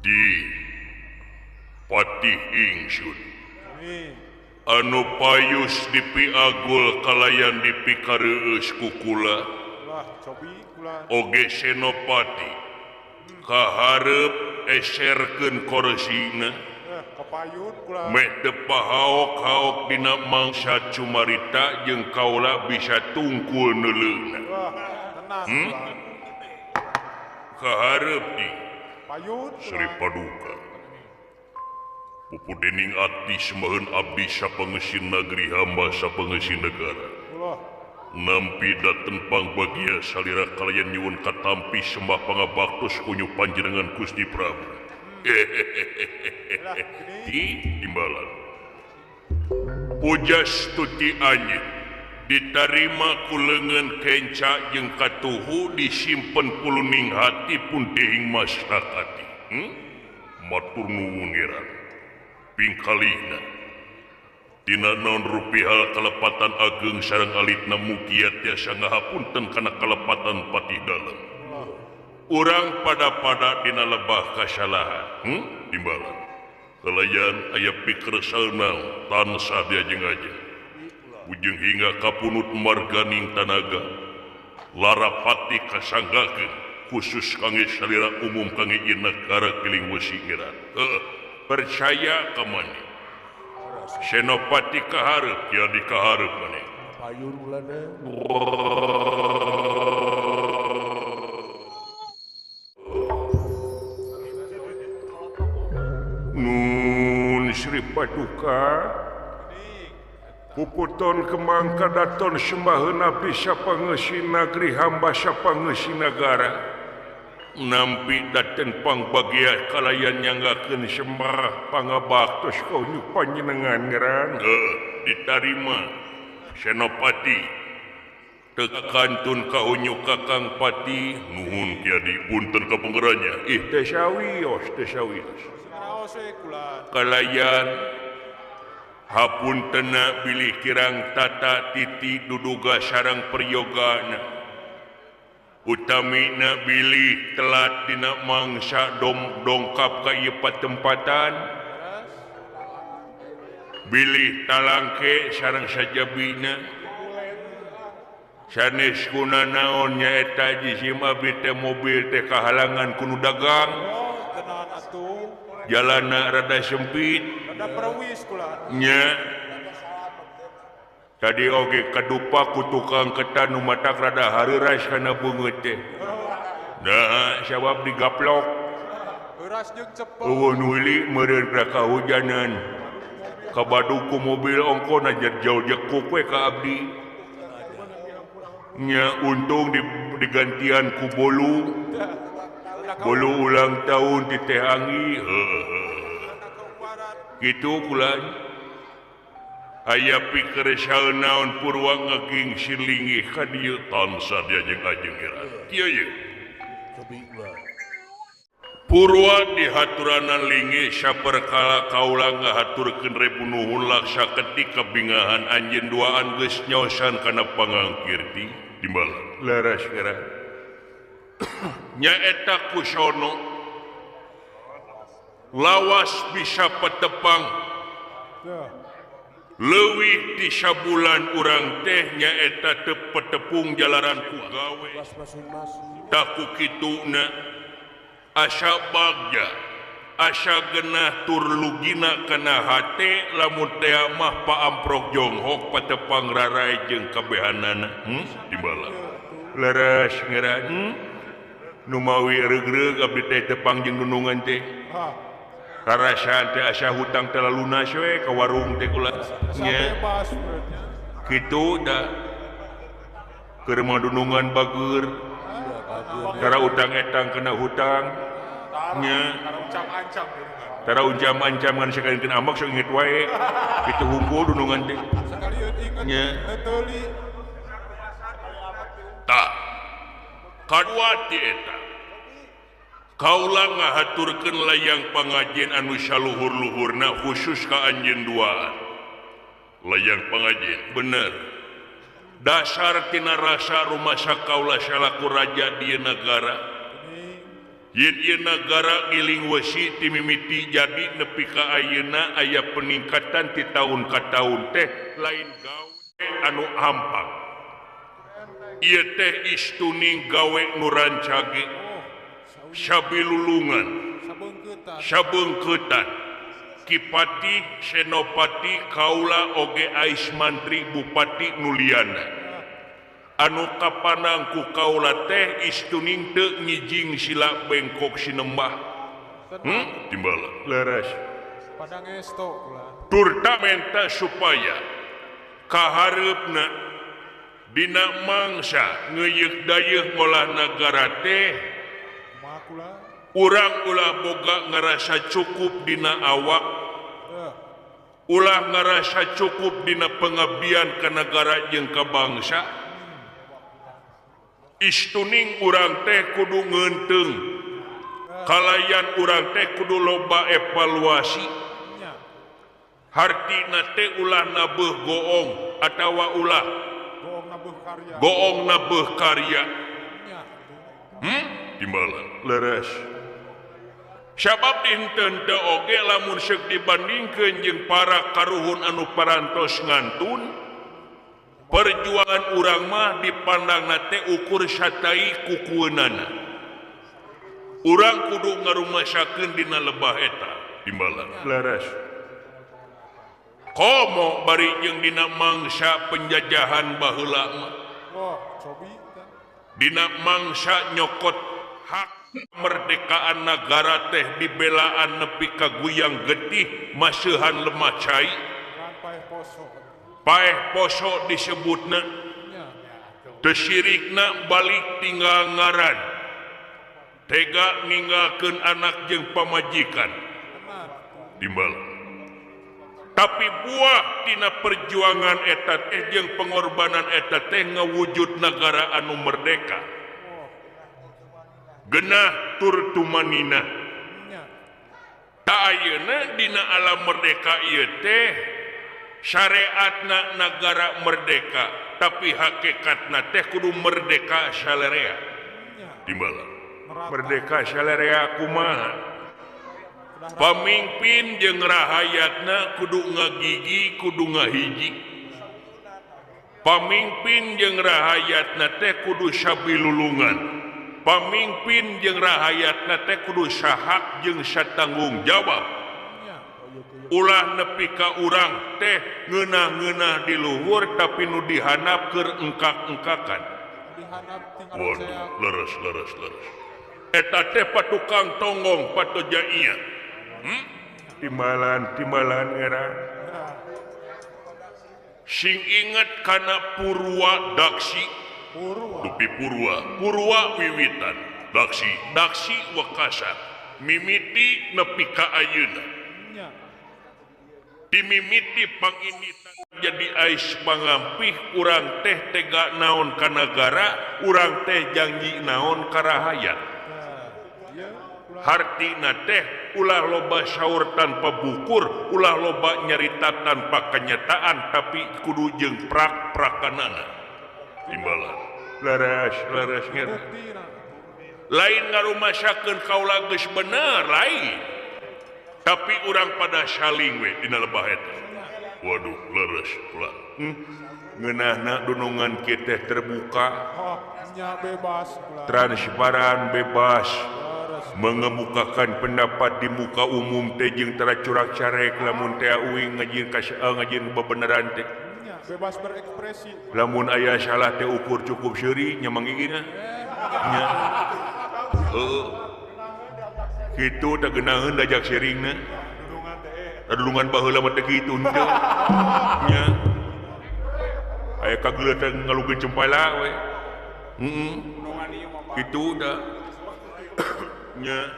di Patih Ingsun anu payus dipi agul kalayan dipi kareueus ku kula oge Senopati kaharep eserkeun koresina mek teu pahaok-haok dina mangsa cumarita jeung kaula bisa tungkul neuleuna kaharep di Sri Paduka pupu dening ati semaheun abdi sapangeusieun nagri hamba sapangeusieun negara nampi daten pangbagia salira kalayan nyuwun katampi sembah pangabaktos kunyu panjenengan Gusti Prabu timbalan puja stuti anyit ditarima ku leungeun kenca jeung katuhu disimpen kuluning hati pun deing masyarakat matur nuwun ngeran pingkalina tina naon rupiah kalepatan ageng sareng alitna mugia tiasa ngahapunten kana kalepatan patih dalem urang pada-pada dina lebah kasalahan timbalan kalayan aya pikersana tansah diajeng aja ujung hingga kapunut marganing tanaga larapati kasanggakeun khusus kangge salira umum kangge ieu negara kiling wesi ngeran percaya ka maneh Senopati kaharep ya dikaharep maneh payun ulana Nun Sri Paduka puputon kemang kadaton sembaheun abdi sapangeusieun nagri hamba sapangeusieun negara nampi daten pangbagia kalayan nyanggakeun sembah pangabaktos kaunyu panjenengan ngeran ditarima Senopati teu kantun kaunyu Kakang Pati nuhun kiadi punten kapenggeranya teh sawios kalayan hapuntena bilih kirang tata titi duduga sareng priyogana utamina bilih telat dina mangsa dongkap ka ieu patempatan bilih talangke sareng sajabina sanes kuna naon nyaeta jisim abdi teh mobil teh kahalangan ku nu dagang jalanna rada sempit nya tadi oge kadupa ku tukang ketan nu matak rada hareuras kana beungeut teh da sabab digaplok eueuh nu heuli meureun ka kahujanan kabadu ku mobil ongkona jauh jekuk we ka abdi nya untung digantian ku bolu ulang tahun di Teh Anggi gitu kulan aya pikeun naon purwa ngaging silingi ka dieu tansah diajeng-ajeng ngeran kieu ye purwa dihaturana lingi saperkala kaula ngahaturkeun rebu nuhun laksa ketika bingahan anjeun duaan geus nyosan kana pangangkirti timbalan laras ngeran nyaeta kusono lawas bisa petepang leuwih ti sabulan urang teh nyaeta teu petepung jalaran ku gawe taku kituna asa bagja asa genah tur lugina kana hate lamun teh mah paamprok jonghok petepang rarai jeung kabehanana timbalan leres ngeran nu mawi reug-reug abdi teh tepang jeung nunungan teh karasaan teh asa hutang teh lunas we ka warung teh kula nya kitu da keur madunungan bageur tara utang etang kena hutang nya tara uncam-ancam ngan sakalikeun amak sok inget wae kitu hungkul dunungan teh nya tak kadua ti eta kaula ngahaturkeun layang pangajian anu saluhur-luhurna khusus ka anjeun duaan layang pangajian bener dasar tina rasa rumasa kaula salaku raja di negara Yen negara giling wesi ti mimiti jadi nepi ka ayeuna aya peningkatan ti taun ka taun teh lain gawe anu hampang. Ieu teh istuning gawe nu rancage sabilulungan sabeungkeutan Kipati Senopati kaula oge ais mantri bupati nuliana anu kapanang ku kaula teh istuning teu ngijing sila bengkok sinembah timbala leres padang esto ulah turta menta supaya kahareupna dina mangsa ngeuyeuk dayeuh ngolah nagara teh makula urang ulah boga ngarasa cukup dina awak ulah ngarasa cukup dina pengabdian ka negara jeung ka bangsa istuning urang teh kudu ngeunteung kalayan urang teh kudu loba evaluasi hartina teh ulah nabeuh goong atawa ulah goong nabeuh karya timbala leres sabab dinten teu oge lamun seuk dibandingkeun jeung para karuhun anu parantos ngantun perjuangan urang mah dipandangna teh ukur satai kukueunana. Urang kudu ngarumasakeun dina lebah eta, timbala. Leres. Komo bari jeung dina mangsa penjajahan baheula mah. Dina mangsa nyokot hak kemerdekaan negara teh dibelaan nepi ka guyang getih maseuhan lemah cai. Paeh poso disebutna tesirikna balik tinggal ngaran tega ninggalkeun anak jeung pamajikan timbal tapi buah tina perjuangan eta teh jeung pengorbanan eta teh ngawujud negara anu merdeka genah tur tumanina ta ayeuna dina alam merdeka ieu teh syariatna negara merdeka tapi hakikatna teh kudu merdeka salarea timbala merdeka salarea kumaha pamimpin jeung rahayatna kudu ngagigi kudu ngahiji pamimpin jeung rahayatna teh kudu sabilulungan pamimpin jeung rahayatna teh kudu sahak jeung satanggung jawab ulah nepi ka urang teh ngeunah-ngeunah di luhur tapi nu dihanap keur engkak-engkakan waduh leres eta teh patukang tonggong patojaia timbalan era sing inget kana purwa daksi dupi purwa wiwitan daksi wakasa mimiti nepi ka ayeuna dimimiti panginitan jadi ais pangampih urang teh tega naon ka negara urang teh janji naon ka rahayat hartina teh ulah loba saur tanpa bukur ulah loba nyarita tanpa kenyataan tapi kudu jeung prak-prakanana timbalan leres ngeureun lain ngarumasakeun kaula geus bener lain tapi urang pada saling we dina lebah eta waduh leres ulah ngeunahna dunungan kieu teh terbuka bebas transparan bebas mengemukakan pendapat di muka umum teh jeung tara curak carek lamun teh uing ngajieun bebeneran teh bebas berekspresi lamun aya salah teh ukur cukup seuri nya mangigina nya kitu da geunaheun dajak sharingna dadulungan baheula mah teh kitu henteu nya aya kageuleuteng ngalukeun cempala we kitu da nya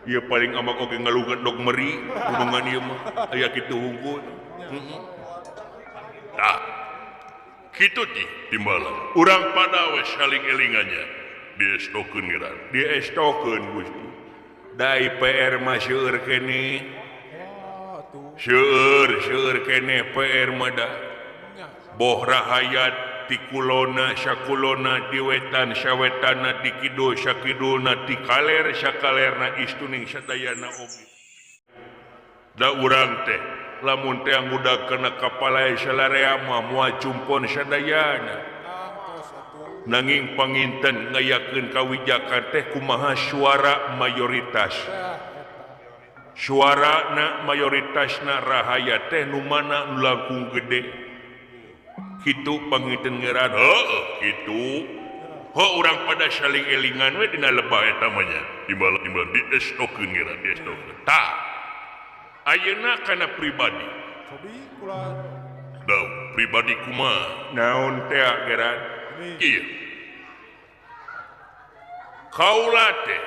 ieu paling amak oge ngalukeun dog meri dulungan ieu mah aya kitu hungkul tah kitu timbalan urang pada we saling elingannya diestokeun geran diestokeun Gusti da PR mah seueur kene seueur kene PR mah da boh rahayat ti kulona syakulona di wetan syawetana di kidul syakidulna ti kaler syakalerna istuning sadayana oge da urang teh lamun teh anggudag kana kapalae salarea mah moal cumpon sadayana nanging panginten ngayakeun kawijakan teh kumaha suara mayoritas suarana mayoritasna rahaya teh nu mana nu langkung gede kitu panginten ngeuran kitu urang pada saling elingan we dina lebah eta mah nya timbal di estokeun ngeuran di estokeun tah ayeuna kana pribadi Sobi kula daun pribadi kumaha naon teh geran ieu kaula teh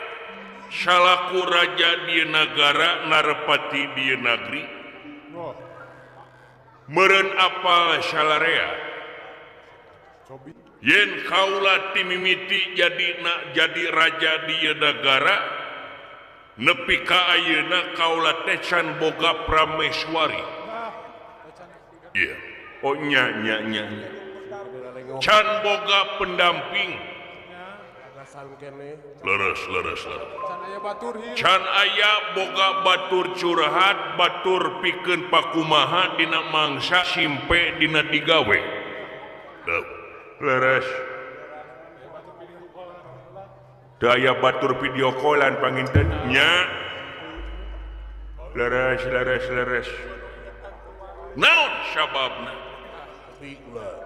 salaku raja di negara narepati di negeri oh meureun apal salarea Sobi yen kaula ti mimiti jadi raja di negara nepi ka ayeuna kaula teh can boga prameswari iya oh nya can boga pendamping leres can aya batur hiu can aya boga batur curhat batur pikeun pakumaha dina mangsa simpe dina digawe leres daya batur video callan panginten nya leres naon sababna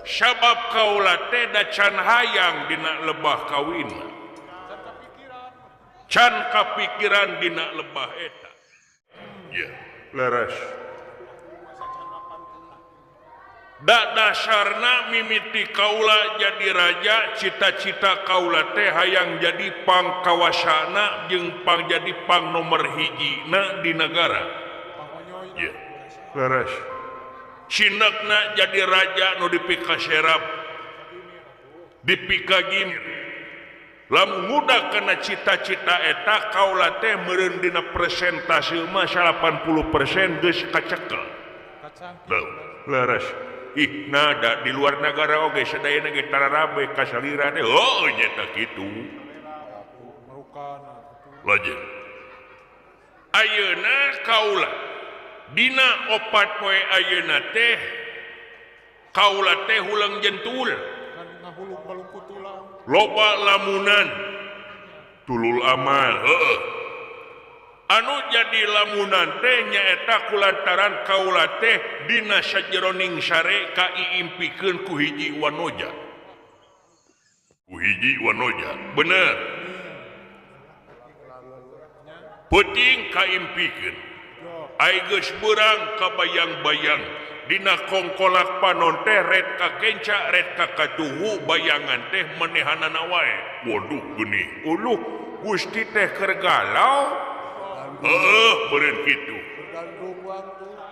sabab kaula teh da can hayang dina lebah kawinna can kapikiran dina lebah eta ya leres da dasarna mimiti kaula jadi raja cita-cita kaula teh hayang jadi pangkawasana jeung jadi pang nomor hijina di negara ya leres cinekna jadi raja nu dipika serap dipika gini lamun mudah kena cita-cita eta kaula teh meureun dina persentase mah 80% geus kacekel leres ih nada di luar negara oge sadayana ge tararabe kasalira teh oh nyata kitu lajeng ayeuna kaula dina 4 poe ayeuna teh kaula teh hulang jentul kan ngahulung balung kutulang loba lamunan tulul amal anu jadi lamunan teh nyaeta kulantaran kaula teh dina sajeroning sare kaiimpikeun ku hiji wanoja bener penting kaimpikeun ai geus beurang kabayang-bayang dina kongkolak panon teh red ka kenca red ka katuhu bayangan teh manehanana wae waduh geuning uluh Gusti teh keur galau beureun kitu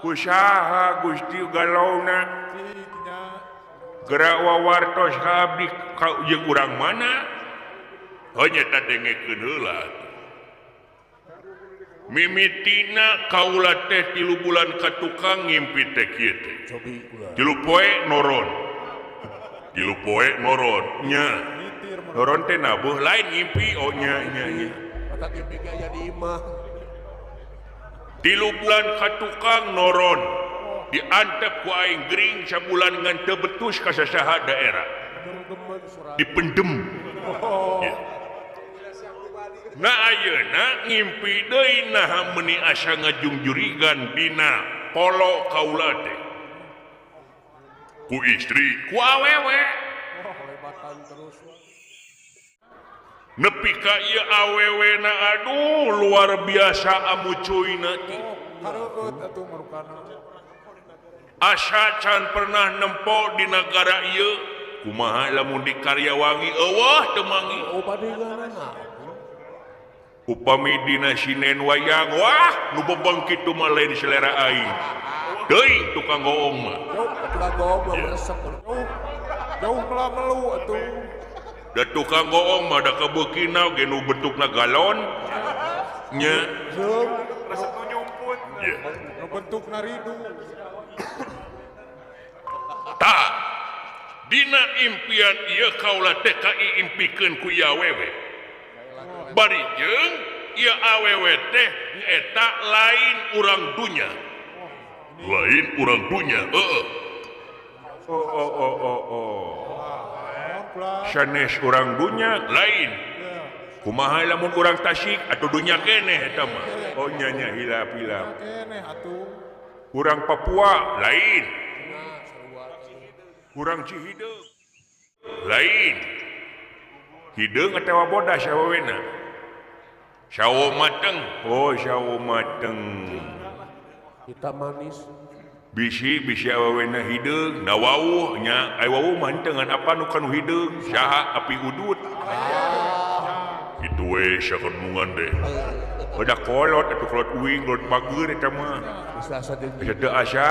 kusaha Gusti galauna gerak wawartos ka abdi jeung urang mana nyata dengekeun heula mimitina kaula teh 3 bulan ka tukang ngimpi teh kieu teh 3 poe noron nya noron teh nabuh lain ngimpi oh nya otak ngimpi gaya di imah 3 bulan ka tukang noron diantep ku aing gering sabulan ngan teu betus ka sasaha daerah dipendem ya. Nah ayeuna ngimpi deui naha meuni asa ngajungjurigan dina polo kaula teh ku istri ku awewe nepi ka ieu awewena aduh luar biasa amucuina teh hareueut atuh marukana asa can pernah nempo di negara ieu kumaha lamun di Karyawangi eueuh teu mangi upami dina sinen wayang wah nu bebeng kitu mah lain selera aing deui tukang goong mah jauh melamelu atuh da tukang goong mah da kabeukinna ge nu bentukna galon nya resep nu nyumput nu bentukna ridu tah dina impian ieu kaula teh kaiimpikeun ku ieu awewe bari jeung ieu awewe teh eta lain urang dunya sanes urang dunya lain kumaha lamun urang Tasik atau dunya keneh eta mah oh nya hilap-hilap keneh atuh urang Papua lain urang Cihideung lain hideung atawa bodas awewena sawo mateng oh sawo mateng Kita manis. bisi awewena hideung da wawuh nya ai wawuh mah dengan apa nu kanu hideung saha api udut itu we sakeunungan deh ada kolot atuh kolot uing kolot bageur eta mah Bisa asa jeung teu asa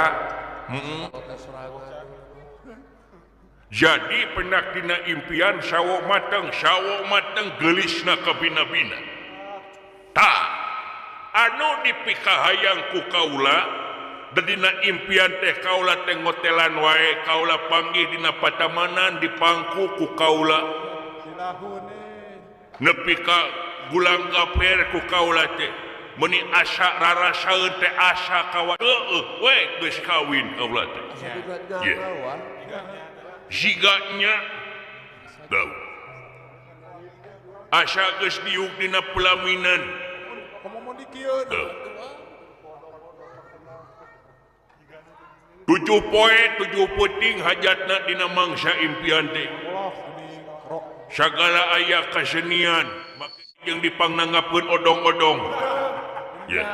jadi pendak dina impian sawo mateng geulisna kabina-bina tah anu dipikahayang ku kaula da dina impian teh kaula teh ngotelan wae kaula panggih dina patamanan dipangku ku kaula nepi ka gulang gaper ku kaula teh meuni asa rarasaeun teh asa kawan we geus kawin kaula teh jiganya daun asa geus diuk dina pelaminan komo mau dikieun 7 poe 7 puting hajatna dina mangsa impian teh Allah ini rok sagala aya kasenian yang dipangnanggapeun odong-odong ya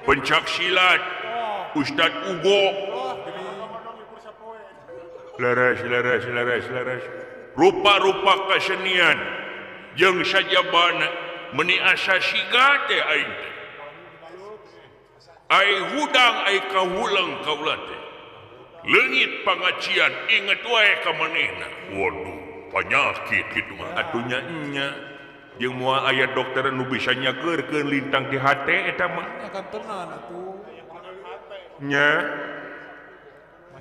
pencak silat Ustad Ugo laras rupa-rupa kasenian jeung sajabana meuni asa siga teh aing teh ai hudang ai kahulang kaula teh leungit pangacian inget wae ka manehna waduh panyakit kitu mah atunya nya jeung moal aya dokter nu bisa nyageurkeun lintang di hate eta mah akan tenan atuh nya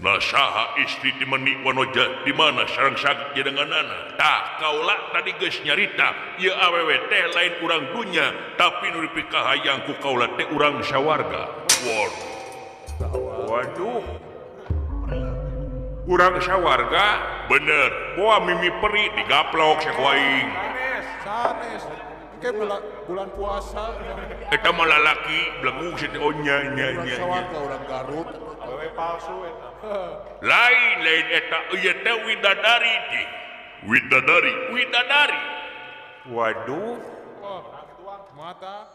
nah saha istri di menik wanoja di mana sareng sakit jedenganana tah kaula tadi geus nyarita ieu awewe teh lain urang dunya tapi nu dipikahayang ku kaula teh urang sawarga waduh urang sawarga bener boa mimi peri digaplok sakuaing sanes ke bulan puasa eta mah lalaki blengung situ oh nya sawarga urang Garut. awewe palsu eta lain eta ieu teh widadari waduh mata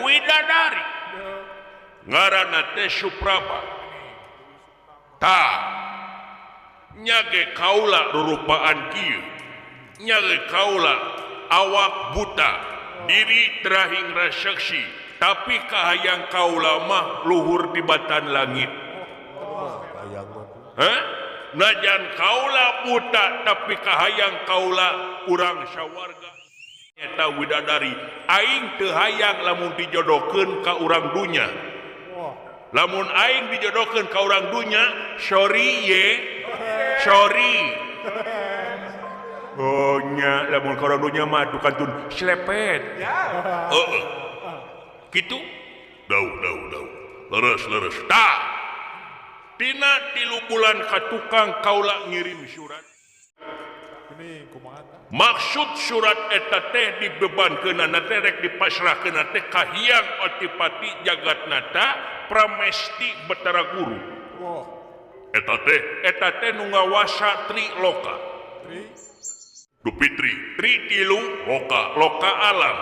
widadari ngaranna teh Supraba tah nyage kaula rurupaan kieu nyage kaula awak buta diri terahing rasaksi tapi kahayang kaula mah luhur di batan langit najan kaula buta tapi kahayang kaula urang sawarga eta widadari aing teu hayang lamun dijodohkeun ka urang dunya lamun aing dijodohkeun ka urang dunya sorry oh nya lamun ka urang dunya mah tukantun slepet kitu dau leres tah tina 3 bulan ka tukang kaula ngirim surat ini kumaha maksud surat eta teh dibebankeunana teh rek dipasrahkeunana teh ka Hyang Adipati Jagatnata Pramesti Batara Guru eta teh nu ngawasa tri loka Dupitri tri tilu loka alam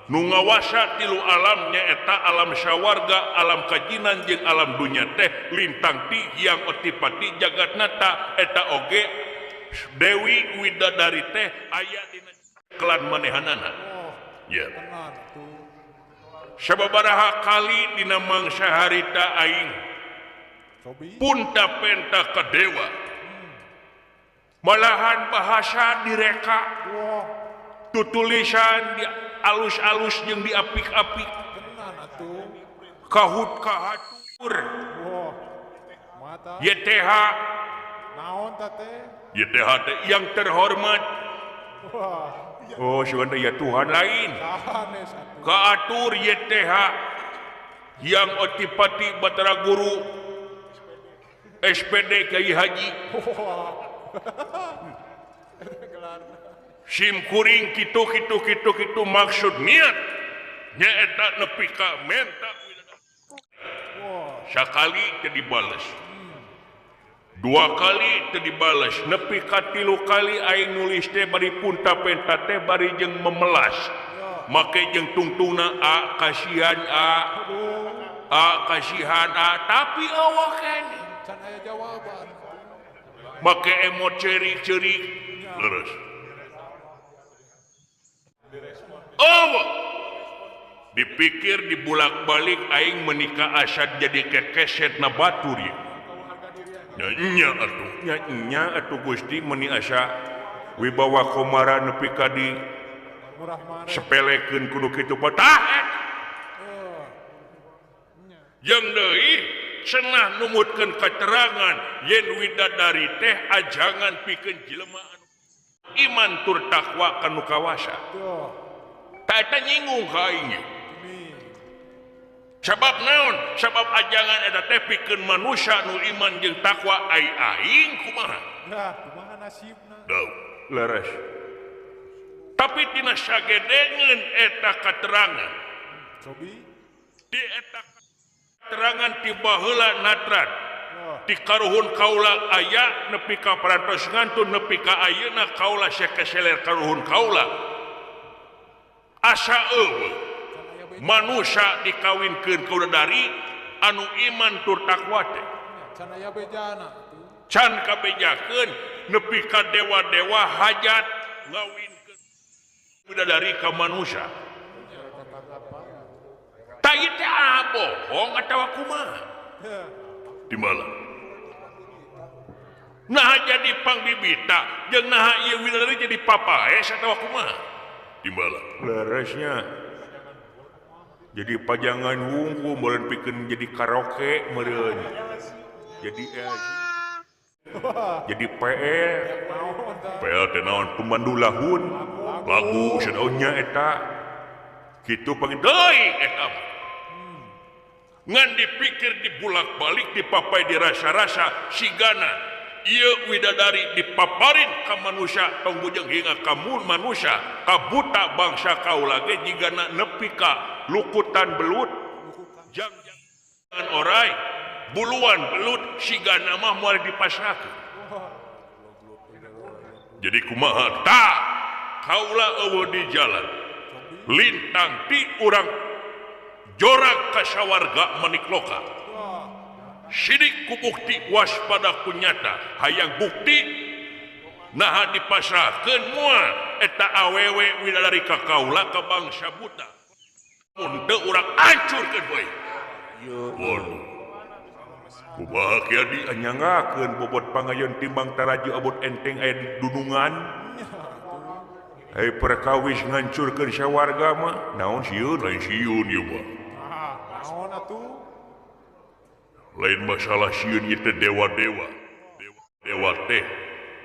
nu ngawasa tilu alam nyaeta alam sawarga alam kajinan jeung alam dunya teh lintang ti Hyang Adipati Jagatnata eta oge Dewi Widadari teh aya dina kelan manehanana ya sababaraha kali dina mangsa harita aing punta penta ka dewa malahan bahasa direka tutulisan di alus-alus jeung di apik-apik kahut kahatur Kumaha YTH naon teh? YTH teh yang terhormat. Wah, Oh, sebenarnya ya Tuhan lain. sanes atuh. Kaatur YTH yang otipati Batara Guru SPD Kiai Haji sim kuring kitu maksud niat nyaeta nepi ka menta sakali teu dibales 2 kali teu dibales nepi ka 3 kali aing nulis teh bari punta penta teh bari jeung memelas make jeung tungtungna kasihan kasihan tapi eueuh keneh Can aya jawaban. make emot cerik-cerik leres dipikir dibulak-balik aing menikah asad jadi kekeset na batur ya nya atuh Gusti meuni asa wibawa komara nepi ka di Murah mana? sepelekeun kudu kitu patah jeung deui cenah numutkeun keterangan yen widadari teh ajangan pikeun jelema anu iman tur takwa kanu kawasa Tuh, ta eta nyinggung ka aing ini. sabab naon sabab ajangan eta teh pikeun manusia nu iman jeung takwa aing kumaha Nah, kumaha nasibna? dau leres tapi tina sagedengeun eta katerangan Cobi. di eta katerangan ti baheula natrat Wah, di karuhun kaula aya nepi ka parantos ngantun nepi ka ayeuna kaula sakeseler karuhun kaula asa eueuh can aya beja. manusia dikawinkeun ka udadari anu iman tur takwa teh Can aya bejana tuh. can kabejakeun nepi ka dewa-dewa hajat ngawinkeun bidadari ka manusia tah ieu teh bohong atawa kumaha Ya, di malam nah jadi pangbibita jeung nah ieu widadari jadi papaes atawa kumaha di malam leresnya jadi pajangan wungku meureun pikeun jadi karaoke meureun jadi jadi PL naon tah? PL teh naon pemandu lahun lagu sadaonya eta kitu panggil deui eta ngan dipikir dibulak-balik dipapai dirasa-rasa sigana ieu widadari dipaparin ka manusia tong bujeng hingga ka manusia ka buta bangsa kaula ge jigana nepi ka lukutan belut jangan orai buluan belut sigana mah moal dipasrakeun jadi kumaha tah kaula eueuh di jalan lintang ti urang jorak kasawarga manikloka sidik ku bukti waspada ku nyata hayang bukti nah dipasrahkeun moal eta awewe widadari ka kaula ka bangsa buta mun teu urang hancurkeun bae waduh kumaha kieu dianyanggakeun bobot pangayeun timbang taraji abot enteng aya di dunungan Hei perkawis ngancurkeun sawarga mah naon sieun lain sieun ieu mah Ah, naon atuh? lain masalah sieun ieu teh dewa-dewa dewa teh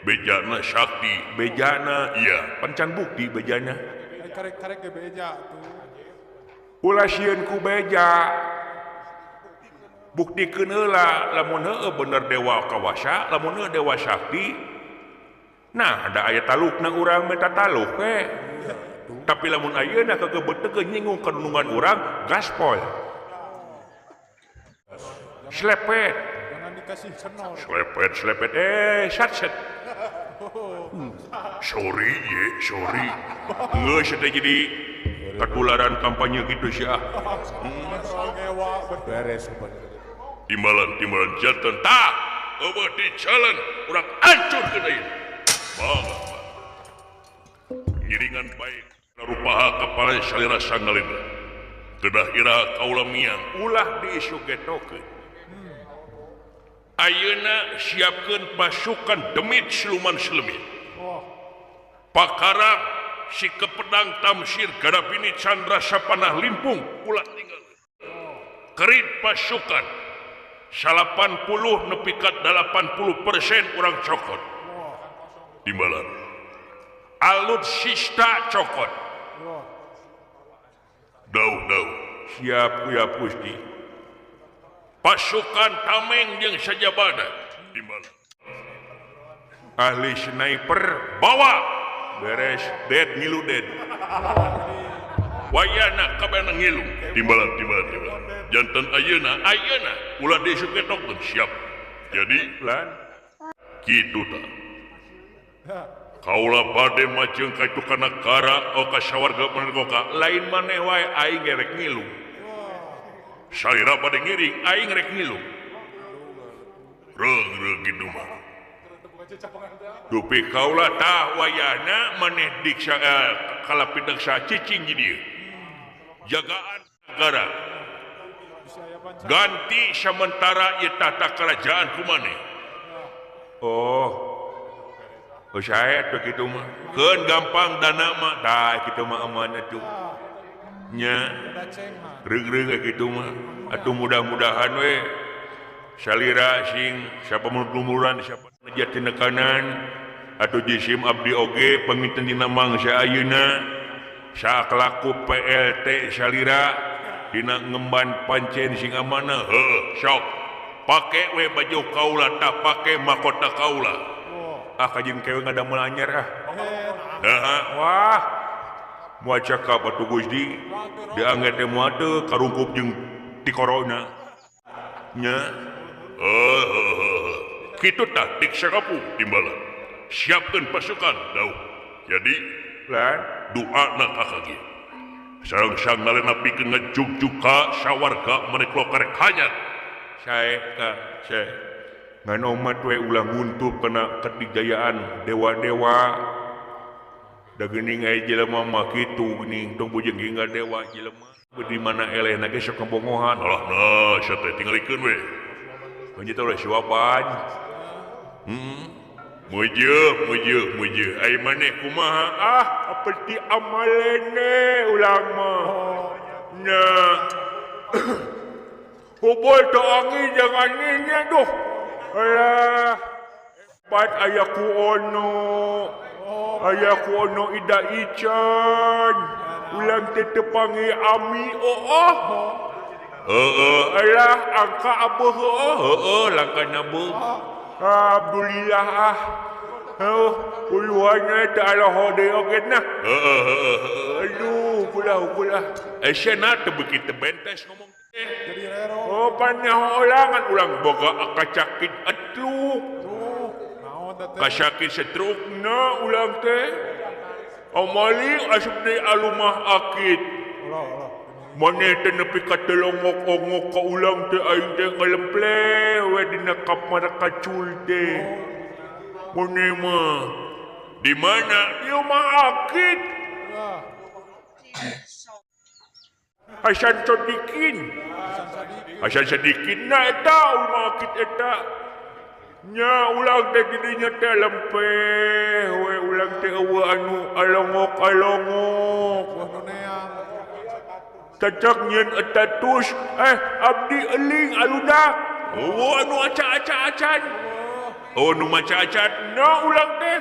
bejana sakti bejana iya pancan bukti bejana Karek-karek ge beja tuh. ulah sieun ku beja buktikeun heula lamun heueuh bener dewa kawasa lamun heueuh dewa sakti nah ada aya talukna urang meta taluk tapi lamun ayeuna kagebet teu nyinggung kadunungan urang gaspol slepet Jangan dikasih senor. slepet satset sorry geus teh jadi ketularan kampanye gitu sia Ngewa Beres. timbalan janten tak eueuh di jalan urang hancurkeun ayeuna banget ngiringan baik rupaha kapal salira sangalina kedah ira kaula miang ulah diisugetokeun ayeuna siapkeun pasukan demit siluman selemit pakarang si kepedang tamsir gadapini candra sapanah limpung ulah tinggal kerit pasukan 80 nepi ka 80% urang cokot timbalan alutsista cokot daun siap ya Gusti pasukan tameng jeung sajabana timbalan ahli sniper bawa beres dead ngilu dead wayana kabeh ngilu timbalan janten ayeuna ulah disuketokkeun siap jadi lan kitu tah kaula bade majeng ka itu kana kara o ka sawarga manegoka lain maneh wae aing rek ngilu salira bade ngiring aing rek ngilu reug kitu mah dupi kaula tah wayana maneh diksa kalapit daksa cicing di dieu jagaan negara ganti sementara ieu tata kerajaan ku maneh saya tuh gitu mah keun gampang dana mah tah kitu mah aman atuh nya reug kitu mah atuh mudah-mudahan we salira sing siapa lumuran siapa jati nekanan atuh jisim abdi oge panginten dina mangsa ayeuna sakelaku PLT salira dina ngemban pancen sing amanah sok pake we baju kaula tah pake mahkota kaula kajin kewe ngadamel anyar wah moal cakap atuh Gusti diangget teh moal teu karungkup jeung ti corona nya kitu tah dik sarapu timbalan siapkeun pasukan daun jadi lan doana ka kagieu sareng-sareng nalena pikeun ngajug-jug ka sawarga maneh karek hanyat sae ngan omat we ulang nguntup kena kedigayaan dewa-dewa da geuning aya jelema mah kitu geuning tong bujeng hingga dewa jelema di mana elehna ge sok kebongohan alah nah sia teh tingalikeun we heuh teh ulah suapan mujeun ai maneh kumaha apeti amalene ulang mah nya hobol teu angin jangan nya duh alah pat ayaku ono ida ican ulang teh tepangi ami alah angka abeuh langkana beuh alhamdulillah uluhannya teh Allah hode oge nah aduh kulah sia teh beuki teh bentes ngomong panyaholangan ulang boga kacakit atluk kasakit setrukna ulang teh amaling asup deui alumah akit maneh teh nepi ka telongok-ongok ka ulang teh aing teh ngalemple we dina kamar kacul teh maneh mah di mana di rumah akit Hasan sadikin na eta rumah akit eta nya ulang teh didinya teh lempeh we ulang teh eueuh anu alongok cacak nyeun eta tus abdi eling aludak anu aca-acan nu maca-acan na ulang teh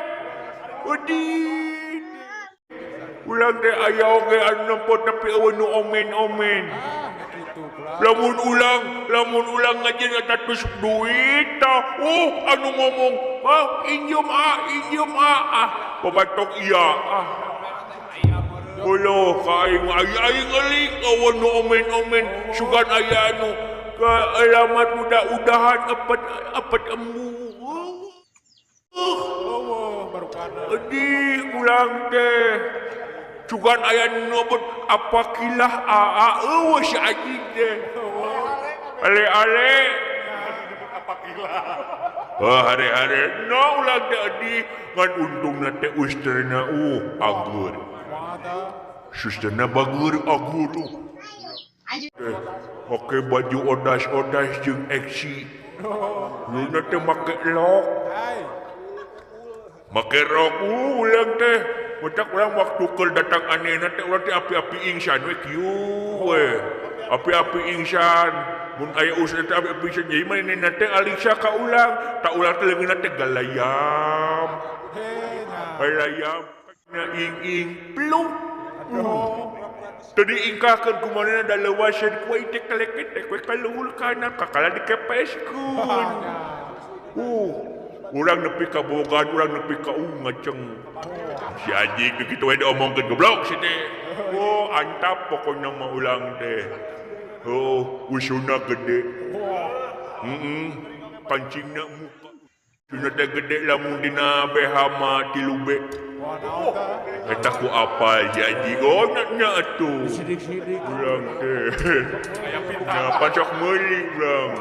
ulang teh aya oge anu nempot tapi eueuh nu omen-omen lamun ulang ngajin eta tus duit tah anu ngomong injem pabatok iya Ulo ka aing ngeling awan nu omen-omen sugan aya anu ke alamat mudah-udahan apet embu ulang teh sugan aya nu apakilah eueuh si anjing teh ale-ale hari-hari ulang teh adi ngan untungna teh usterna agur susterna bagur agur pakai baju odas-odas jeung eksi luna teh make rok make rok ulang teh mutak urang waktu keur datang anehna teh urang teh api-api ingsan we kieu we api-api insan. Mun aya usaha teh api-api insan jadi mana nate alisa ka ulang. Tak ulang teh leungeun nate galayam. Galayam na ing plung. Tadi ingkakeun kumanana da lewasan ku ieu kaleket teh ku kaluhur kana kakala dikepeskeun. Urang nepi ka bogan, urang nepi ka ngaceng. Si anjing begitu we diomongkeun goblok si teh. Antap pokoknya mah ulang teh. Usuna gede. Kancingna muka. Usuna teh gede lamun dina BH mah 3 be. Eta ku apal si anjing. Nya atuh. Sidik-sidik. Ulang teh. Nya pancok meuli urang.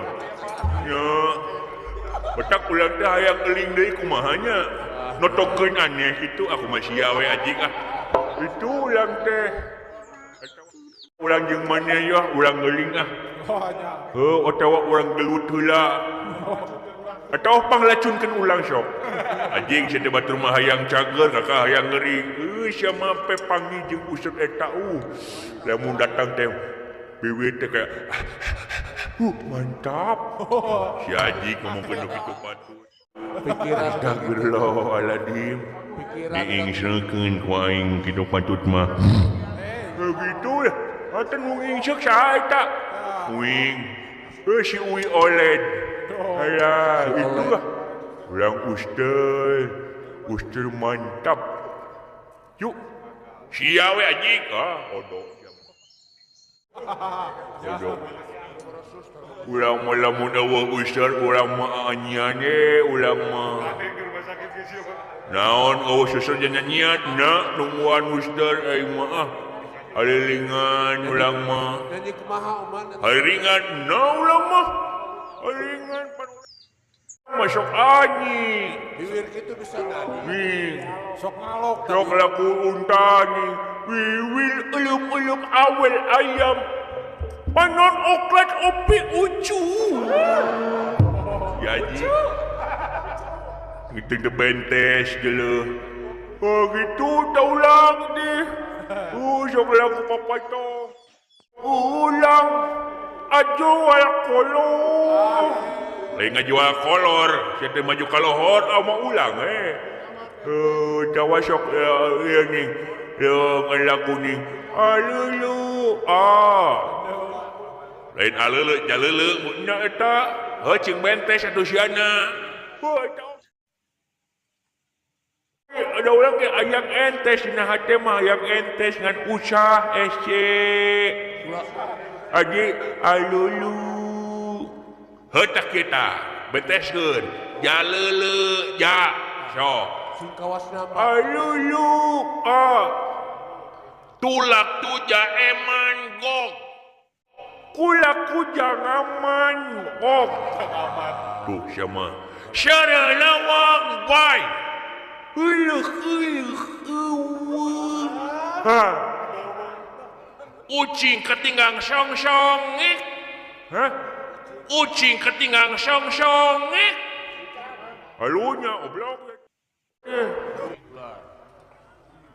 Nya betak ulang teh hayang eling deui kumaha nya. Notokeun aneh kitu aku mah sia we anjing ah. Itu ulang teh. Ulang jeung mana ya ulang eling ah. Atawa urang gelut heula. Atawa panglacunkeun ulang sok. Anjing sia teh batur mah hayang cager kakak hayang ngering. Sia mah pe panggih jeung usut eta lamun datang teh bibir teh kayak mantap. Si anjing ngomongkeun kitu patut. Pikiran Astagfirullahaladzim. Diingsekeun ku aing kitu patut mah. Begitu lah. Atan mung ingseuk saha eta? Uing. Si Uwi OLED. Alah, itu lah. Ulang Ustaz. Ustaz mantap. Yuk. Sia we anjing. Odong. Odong. Ulang mah lamun eueuh Ustaz, ulang mah anyane, ulang mah. Naon eueuh susun nyanyian na nungguan Ustaz aing mah halilingan ulang mah. nyanyi kumaha oman. Halilingan na ulang mah. Halilingan pan masuk anyi. Bibir kitu bisa nyanyi. Nih, Sok ngalok. sok laku untani. Wiwil ulum-ulum awel ayam. Panon oklat opi ucu. Yaji. Itu the bentes dulu. Gitu taulang deh. Sok lagu papatong. Ulang. Ajual kolor. Lain ngajual kolor. Saya maju kalohor sama ulang Jawa sok yang ni. Yang lagu ni. Alulu. Lain alele, jalele, mutnya eta, cing bentes atau siana. Ada orang ke ayang entes na hate mah ayang entes ngan usah SC. Aji alulu. Hetak kita beteskeun, jalele, ja, so. Sing kawasna mah. Alulu, tulak tuja eman gok. Kulaku jangaman kok. Tuh sama. Syara lawang bay. Ucing ketinggang song-song Ucing ketinggang song-song Halunya oblong.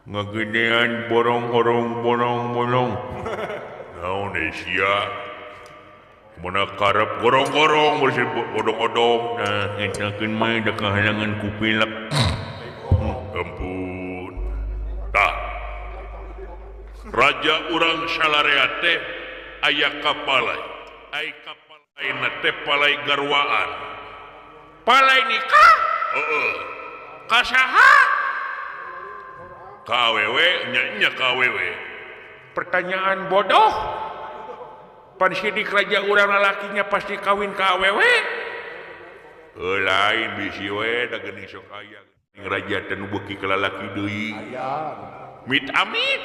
Ngagedean borong-borong bolong-bolong. Naon sia. Mana karep gorong-gorong bersih odong-odong. Nah, ngetakeun mah da kahalangan kupilak. Ampun. Tah. Raja urang salarea teh aya kapalai. Ai kapalaina teh palai garwaan. Palai nikah? Heeh. Ka saha? Ka awewe, nya ka awewe. Pertanyaan bodoh. Pan sidik raja urang lalakinya pasti kawin ka awewe. Lain bisi we da geuning sok aya. Raja teh nu beuki ka lalaki deui. Mit amit.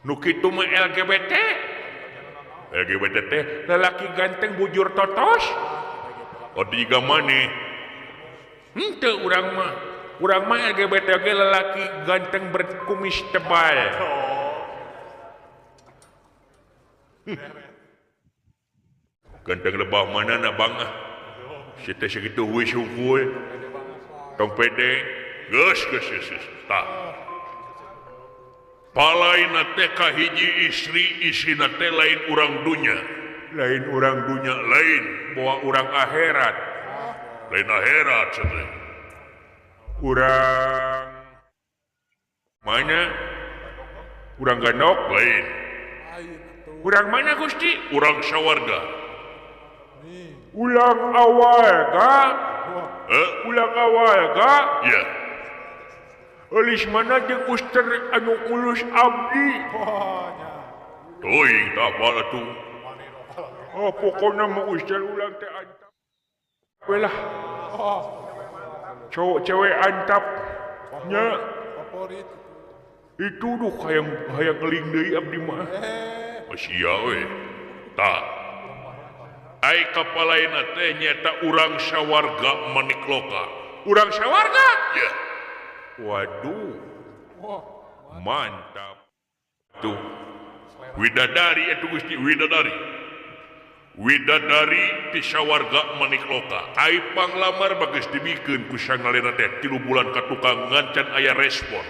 Nu kitu mah LGBT. LGBT teh lalaki ganteng bujur totos. Odiga maneh. Henteu urang mah. Urang mah LGBT ge lalaki ganteng berkumis tebal. Ganteng lebah mana na bang Sita segitu wis hungkul. Tong pede. Geus. Tak. palaina teh kahiji istri isina teh lain urang dunya lain bawa urang akhirat lain akhirat cenah urang mana urang gandok lain urang mana Gusti urang sawarga ulang awal ga ya eulis mana jeung Ustaz anu ngurus abdi teuing tah apal atuh pokona mah Ustaz ulang teh antap we lah cowok cewek antap nya favorit itu duh hayang ngeling deui abdi mah sia we tah ai kapalaina teh nyata urang sawarga manikloka urang sawarga ya waduh mantap tuh widadari itu Gusti widadari ti sawarga manikloka ai panglamar bageus dibikeun ku sangalena teh 3 bulan ka tukang ngancan aya respon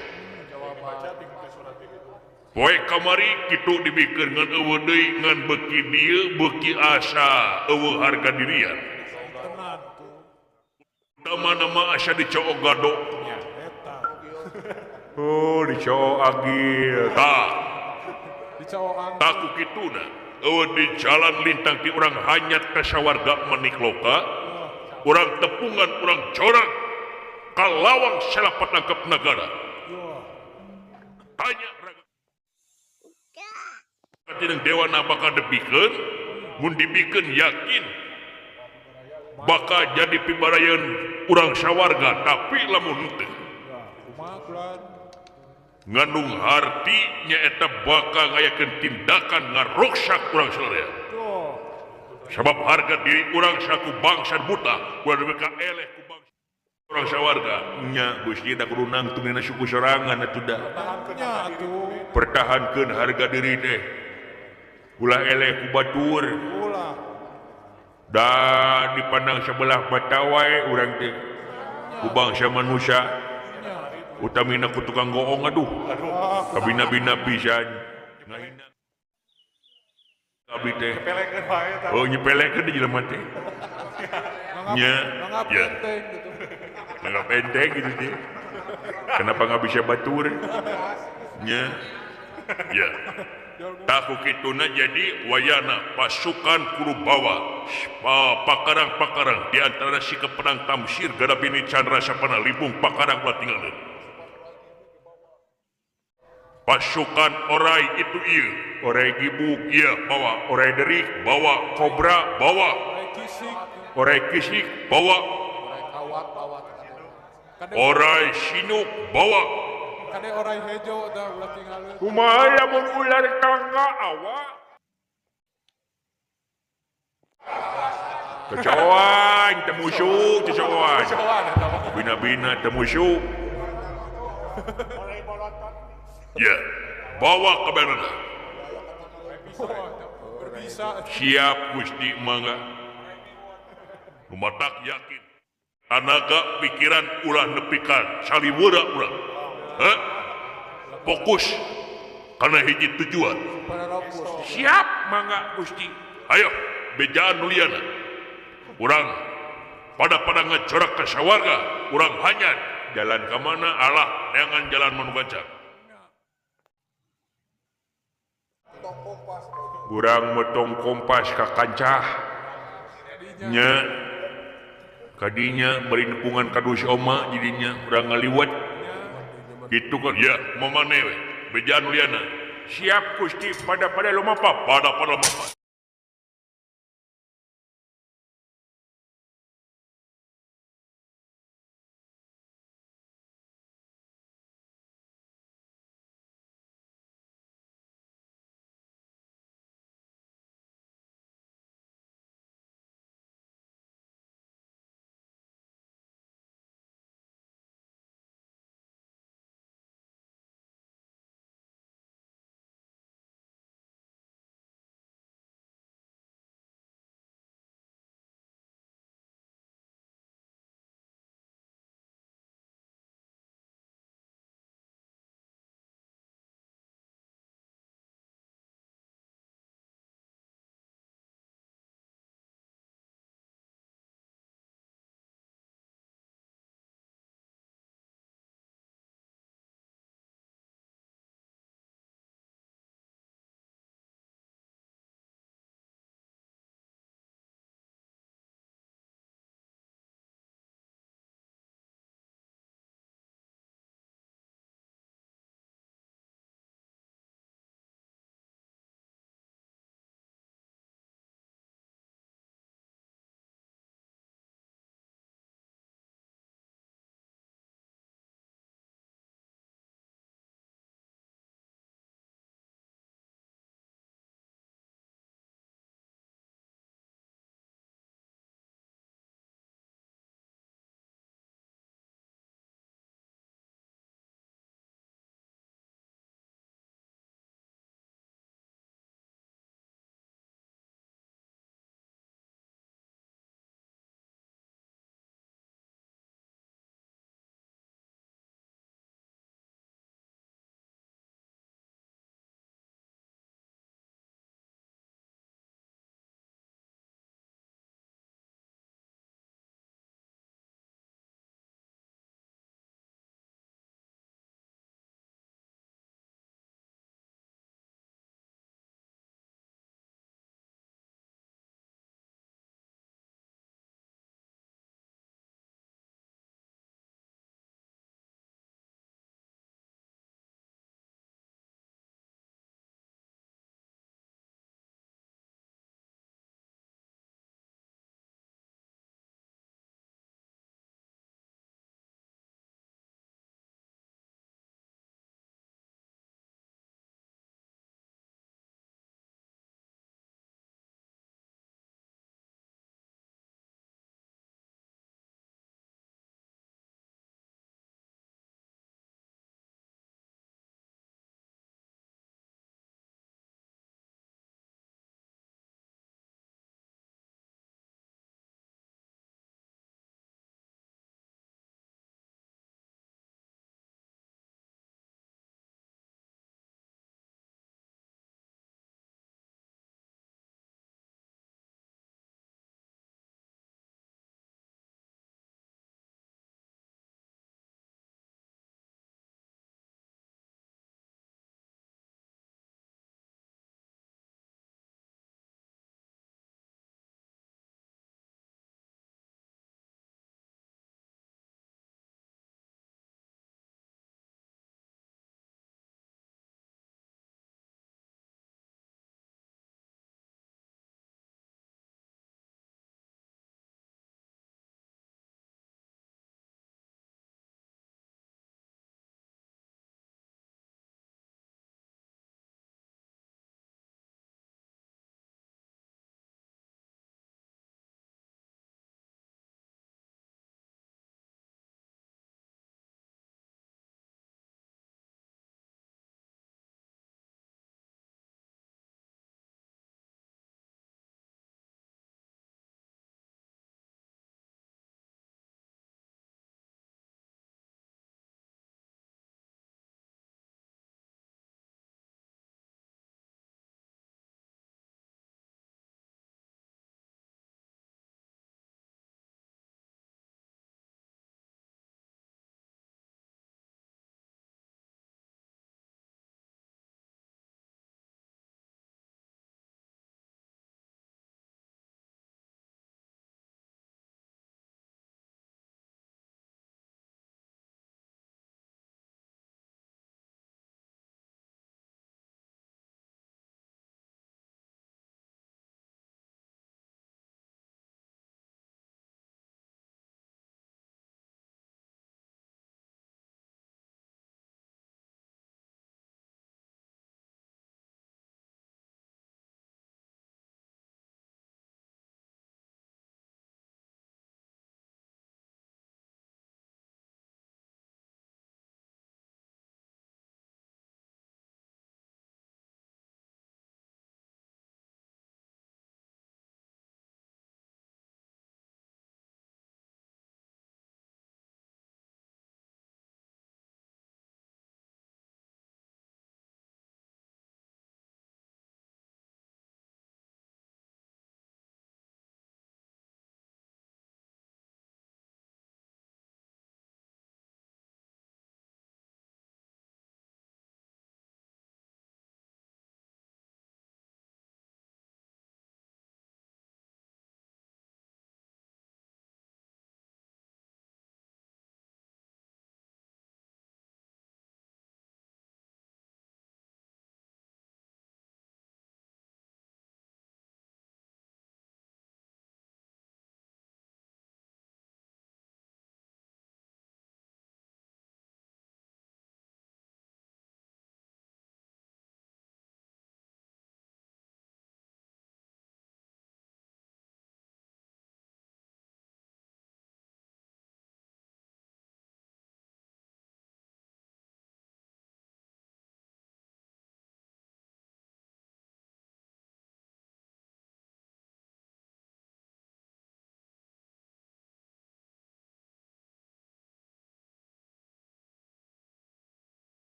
poe kamari kitu dibikeun ngan eueuh deui ngan beuki dieu beuki asa eueuh harga dirian tenan tuh nama asa dicoo gado ya eta dicoo agil tah dicawoan taku kituna eueuh di jalan lintang ti urang hanyat ka sawarga manikloka urang tepungan urang corak kalawang salapat nangkep negara tanya Kadang dewana bakal dipikeun mun dipikeun yakin bakal jadi pibarayeun urang sawarga tapi lamun teu kumaha kulan ngandung harti nyaeta bakal ngayakeun tindakan ngaruksak urang sadaya tuh sabab harga diri urang saku bangsa buta ulah mereka eleh ku bangsa urang sawarga nya Gusti da kudu nangtungna suku sorangan atuh da tahankeunnya atuh pertahankeun harga diri teh ulah eleh ku batur ulah da dipandang sebelah mata wae urang teh ku bangsa manusia utamina ku tukang goong aduh kabina-bina pisan ngahina abdi teh pelekeun wae tah nyepelekeun di jelema teh nya ya penting gitu nggak pendek gitu teh kenapa nggak bisa batur nya ya taku kituna jadi wayana pasukan kudu bawa pakarang-pakarang di antara si kepenang tamsir gadabini Chandra sapana libung pakarang ulah tinggalin pasukan orai itu ieu orai gibuk iya bawa orai derik bawa kobra bawa kisik orai kisik bawa Kawat bawa orai sinuk bawa kade orai hejo tah ulah tinggalin kumaha lamun ular tangga awak kecoan temusuk kecoan bina-bina temusuk ya bawa ke belanda berbisa siap Gusti mangga lumatak yakin tenaga pikiran ulah nepikan saliweureuk urang fokus karena hiji tujuan siap mangga Gusti ayo bejaan nuliana urang pada ngecorak ke sawarga urang hanyat jalan ke mana Allah neangan jalan manu gancang urang metong kompas ka kancah nya kadinya beri nepungan kadus oma jadinya urang ngaliwat gitu kan ya mamane we bejaan nuliana siap Gusti pada lumapa pada lumapa